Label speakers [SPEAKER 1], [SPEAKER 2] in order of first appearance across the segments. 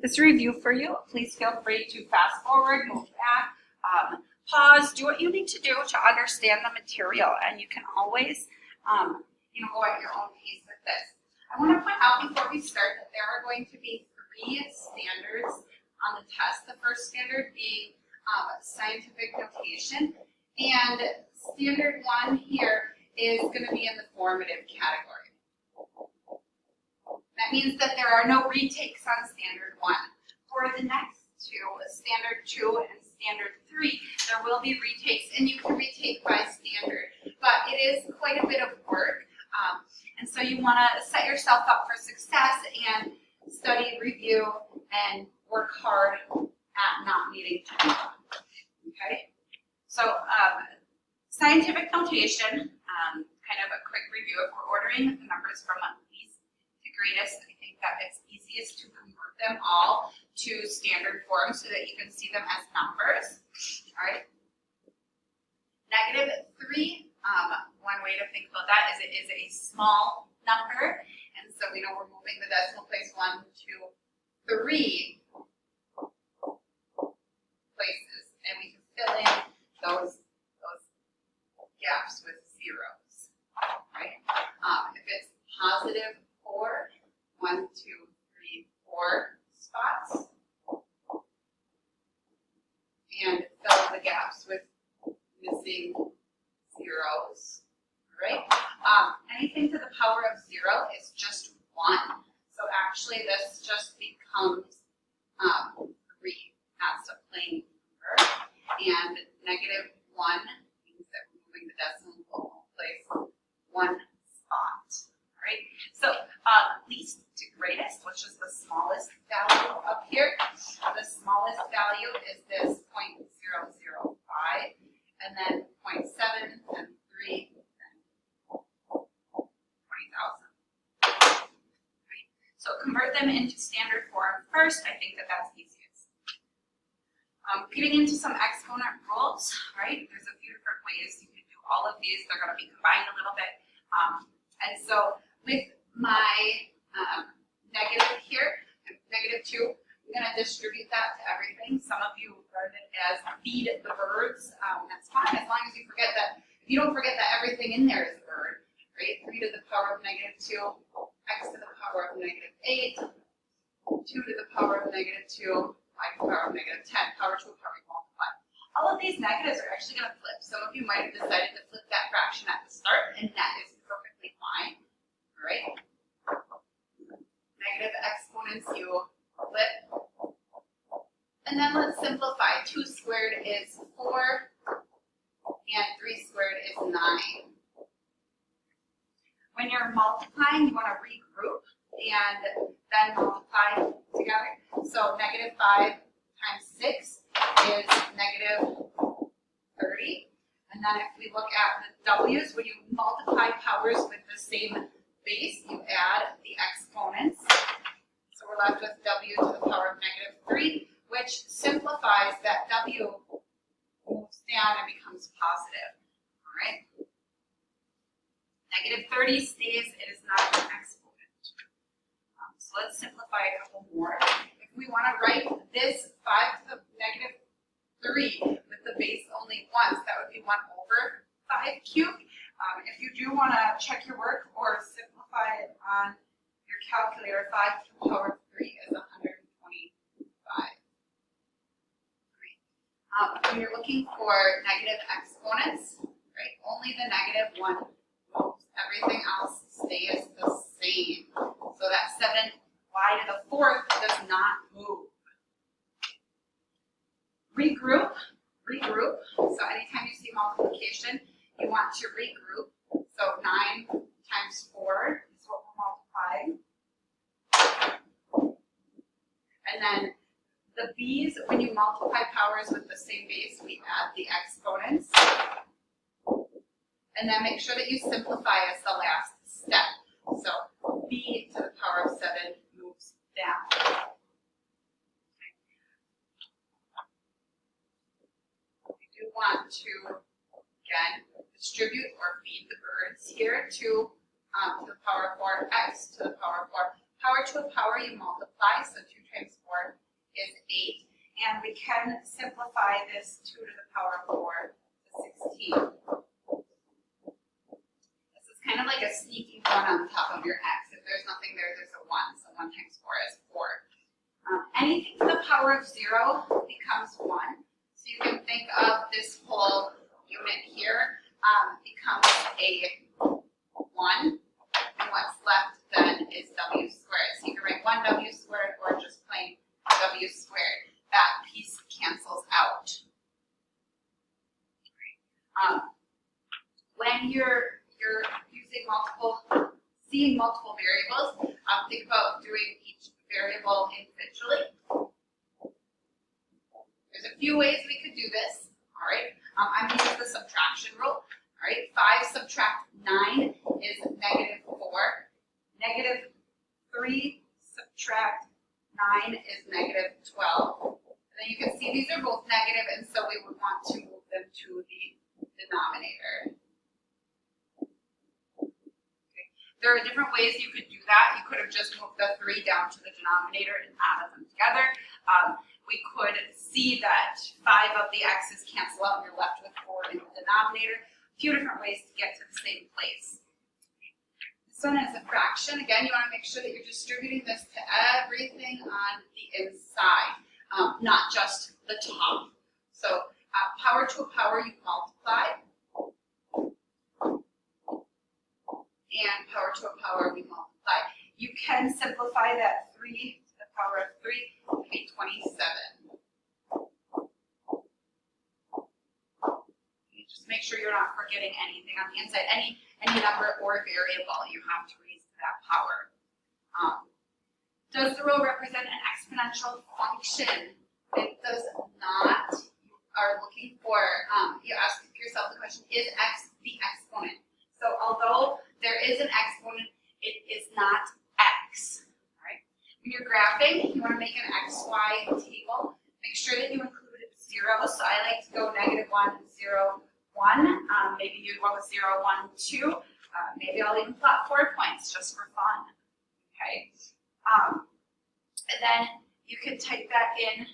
[SPEAKER 1] this review for you. Please feel free to fast forward, move back, pause, do what you need to do to understand the material, and you can always go at your own pace with this. I want to point out before we start that there are going to be 3 standards on the test. The first standard being scientific notation, and standard 1 here is going to be in the formative category. That means that there are no retakes on standard 1. For the next 2, standard 2 and standard 3, there will be retakes, and you can retake by standard, but it is quite a bit of work, and so you want to set yourself up for success and study, review, and work hard at not needing to do that. Okay, so scientific notation, kind of a quick review. If we're ordering the numbers from least to greatest, I think that it's easiest to convert them all to standard form so that you can see them as numbers. All right. -3, one way to think about that is it is a small number, and so we know we're moving the decimal place 1, 2, 3 places, and we can fill in those gaps with zeros, right? If it's +4, 1, 2, 3, 4 spots, and fill the gaps with missing zeros, right? Anything to the power of 0 is just 1. So actually this just becomes 3. That's a plain number. And -1 means that we're moving the decimal place 1 spot. All right? So least to greatest, which is the smallest value up here. The smallest value is this 0.005, and then 0.7, and 3, and 20,000. Right? So convert them into standard form first. I think that that's easiest. Getting into some exponent rules, right? There's a few different ways you can do all of these. They're going to be combined a little bit. And so with my negative here, -2, I'm going to distribute that to everything. Some of you learned it as feed the birds. That's fine as long as you forget that. If you don't forget that everything in there is a bird, right? 3 to the power of -2, x to the power of -8, 2 to the power of -2, y to the power of -10, power to a power you multiply. All of these negatives are actually going to flip. Some of you might have decided to flip that fraction at the start, and that is perfectly fine. All right? Negative exponents you flip. And then let's simplify. 2 squared is 4, and 3 squared is 9. When you're multiplying, you want to regroup and then multiply together. So -5 times 6 is -30. And then if we look at the w's, when you multiply powers with the same base, you add the exponents. So we're left with w to the power of -3, which simplifies that w moves down and becomes positive. All right. -30 stays, it is not an exponent. So let's simplify a couple more. If we want to write this 5 to the -3 with the base only once, that would be 1 over 5 cubed. If you do want to check your work or simplify it on your calculator, 5 to the power of 3 is 125. When you're looking for negative exponents, right, only the -1 moves. Everything else stays the same. So that 7y to the 4th does not move. Regroup. So anytime you see multiplication, you want to regroup. So 9 times 4 is what we're multiplying. And then the b's, when you multiply powers with the same base, we add the exponents. And then make sure that you simplify as the last step. So b to the power of 7 moves down. We do want to, again, distribute or feed the birds here to the power of 4, x to the power of 4. Power to a power you multiply, so 2 times 4 is 8. And we can simplify this 2 to the power of 4 to 16. This is kind of like a sneaky 1 on top of your x. If there's nothing there, there's a 1. So 1 times 4 is 4. Anything to the power of 0 becomes 1. So you can think of this whole unit here becomes a 1. And what's left then is w squared. So you can write 1w squared or just plain w squared. That piece cancels out. When you're using seeing multiple variables, think about doing each variable individually. There's a few ways we could do this. All right, I'm using the subtraction rule. All right, 5 subtract 9 is negative 4. Negative 3 subtract 9 is negative 12. And then you can see these are both negative, and so we would want to move them to the denominator. Okay. There are different ways you could do that. You could have just moved the 3 down to the denominator and added them together. We could see that 5 of the x's cancel out and you're left with 4 in the denominator. A few different ways to get to the same place. This one is a fraction. Again, you want to make sure that you're distributing this to everything on the inside, not just the top. So power to a power, you multiply. And power to a power, we multiply. You can simplify that 3 to the power of 3 to be 27. You just make sure you're not forgetting anything on the inside. Any number or variable you have to raise to that power. Does the row represent an exponential function? It does not. You are looking for, you ask yourself the question, is x the exponent? So although there is an exponent, it is not x. All right? When you're graphing, you want to make an xy table. Make sure that you include 0. So I like to go -1, 0, 1. Maybe you go with 0, 1, 2. Maybe I'll even plot 4 points just for fun. Okay. And then you can type that in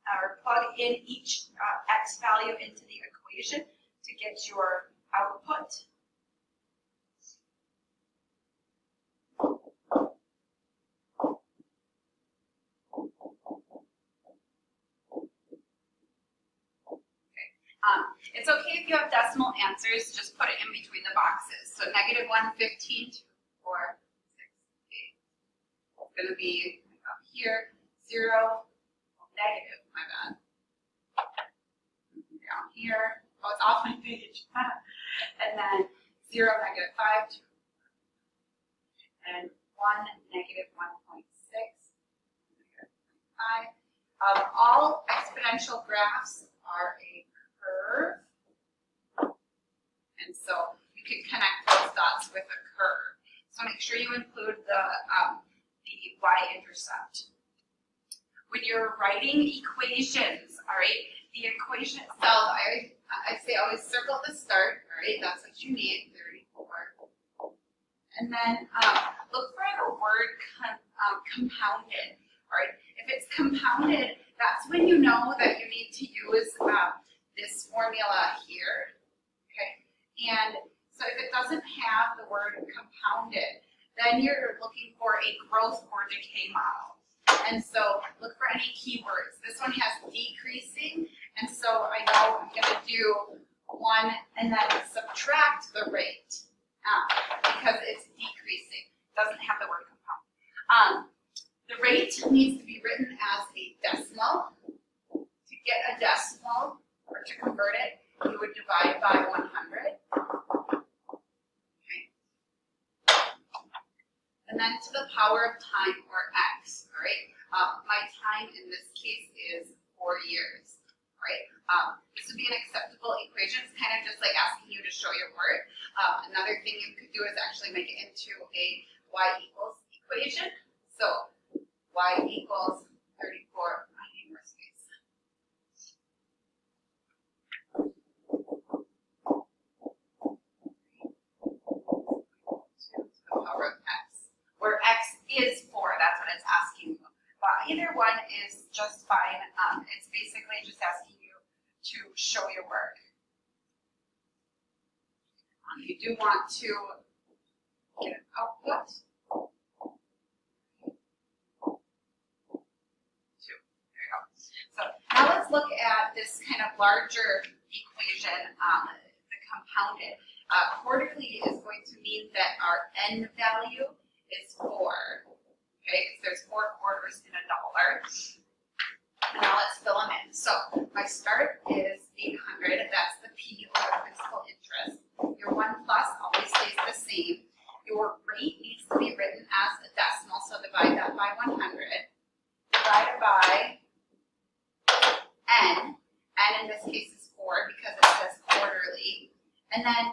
[SPEAKER 1] or plug in each x value into the equation to get your output. It's okay if you have decimal answers, just put it in between the boxes. So -1, 15, 2, 4, 6, 8. It's going to be up here, 0, negative, my bad. Down here, oh, it's off my page. And then 0, -5, 2, and 1, -1.6, -5. All exponential graphs are a curve, and so you can connect those dots with a curve. So make sure you include the y-intercept. When you're writing equations, all right, the equation itself, I say always circle the start, all right, that's what you need, 34. And then look for the word compounded, all right. If it's compounded, that's when you know that you need to use this formula here, okay? And so if it doesn't have the word compounded, then you're looking for a growth or decay model. And so look for any keywords. This one has decreasing, and so I know I'm going to do 1 and then subtract the rate because it's decreasing. It doesn't have the word compound. The rate needs to be written as a decimal. To get a decimal, or to convert it, you would divide by 100. Okay. And then to the power of time, or x, all right? My time in this case is 4 years, right? This would be an acceptable equation. It's kind of just like asking you to show your work. Another thing you could do is actually make it into a y equals equation. So y equals 34. I need more space. To the power of x, where x is 4. That's what it's asking you. Either one is just fine. It's basically just asking you to show your work. You do want to get an output. 2. There you go. So now let's look at this kind of larger equation, the compounded. Quarterly is going to mean that our n value is 4. Okay, because there's 4 quarters in $1. Now let's fill them in. So my start is 800. That's the P, or the principal interest. Your 1 plus always stays the same. Your rate needs to be written as a decimal, so divide that by 100. Divided by n. N in this case is 4 because it says quarterly. And then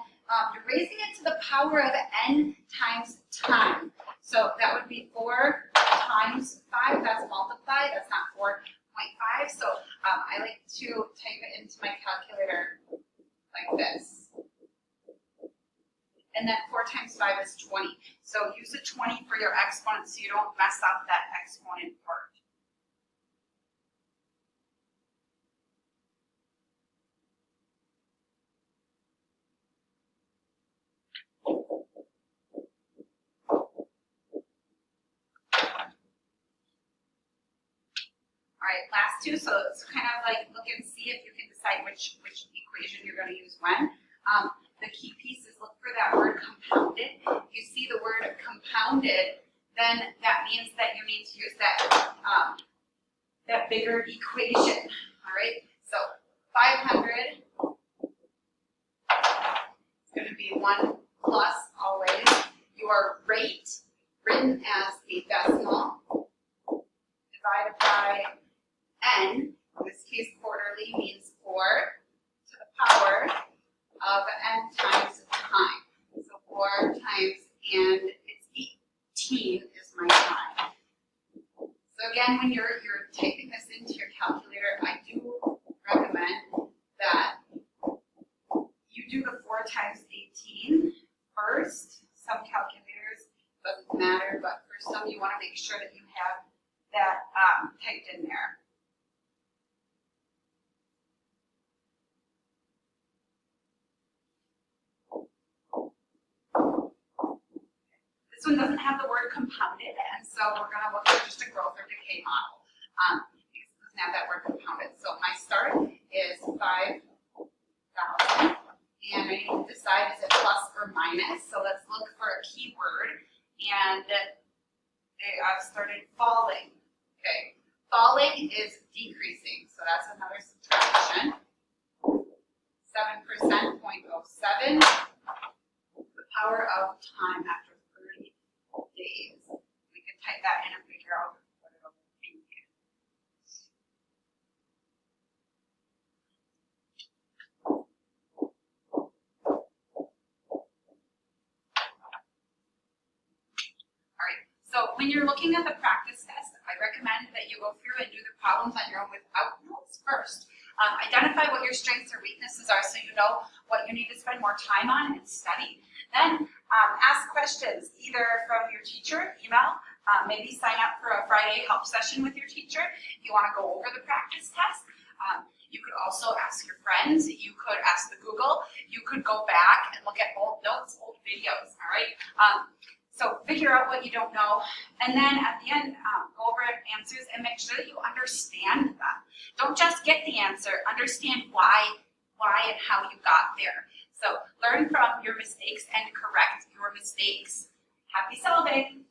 [SPEAKER 1] you're raising it to the power of n times time. So that would be 4 times 5. That's multiply. That's not 4.5. So I like to type it into my calculator like this. And then 4 times 5 is 20. So use a 20 for your exponent so you don't mess up that exponent part. All right, last 2. So it's kind of like look and see if you can decide which equation you're going to use when. The key piece is look for that word compounded. If you see the word compounded, then that means that you need to use that that bigger equation. All right. So 500 is going to be 1 plus always your rate written as a decimal divided by n. In this case, quarterly means 4 to the power of n times time. So 4 times, and it's 18 is my time. So again, when you're typing this into your calculator, I do recommend that you do the 4 times 18 first. Some calculators, doesn't matter, but for some you want to make sure that you have that typed in there. This one doesn't have the word compounded, and so we're going to look at just a growth or decay model. Because it doesn't have that word compounded. So my start is 5,000, and I need to decide is it plus or minus. So let's look for a keyword, and I've started falling. Okay, falling is decreasing, so that's another subtraction. 7%, 0.07. The power of time after 30 days. We can type that in and figure out what it'll be. All right, so when you're looking at the practice test, I recommend that you go through and do the problems on your own without notes first. Identify what your strengths or weaknesses are so you know what you need to spend more time on and study. Then ask questions either from your teacher, email, maybe sign up for a Friday help session with your teacher if you want to go over the practice test. You could also ask your friends. You could ask the Google. You could go back and look at old notes, old videos, all right? So figure out what you don't know, and then at the end, go over answers and make sure that you understand them. Don't just get the answer, understand why and how you got there. So learn from your mistakes and correct your mistakes. Happy solving!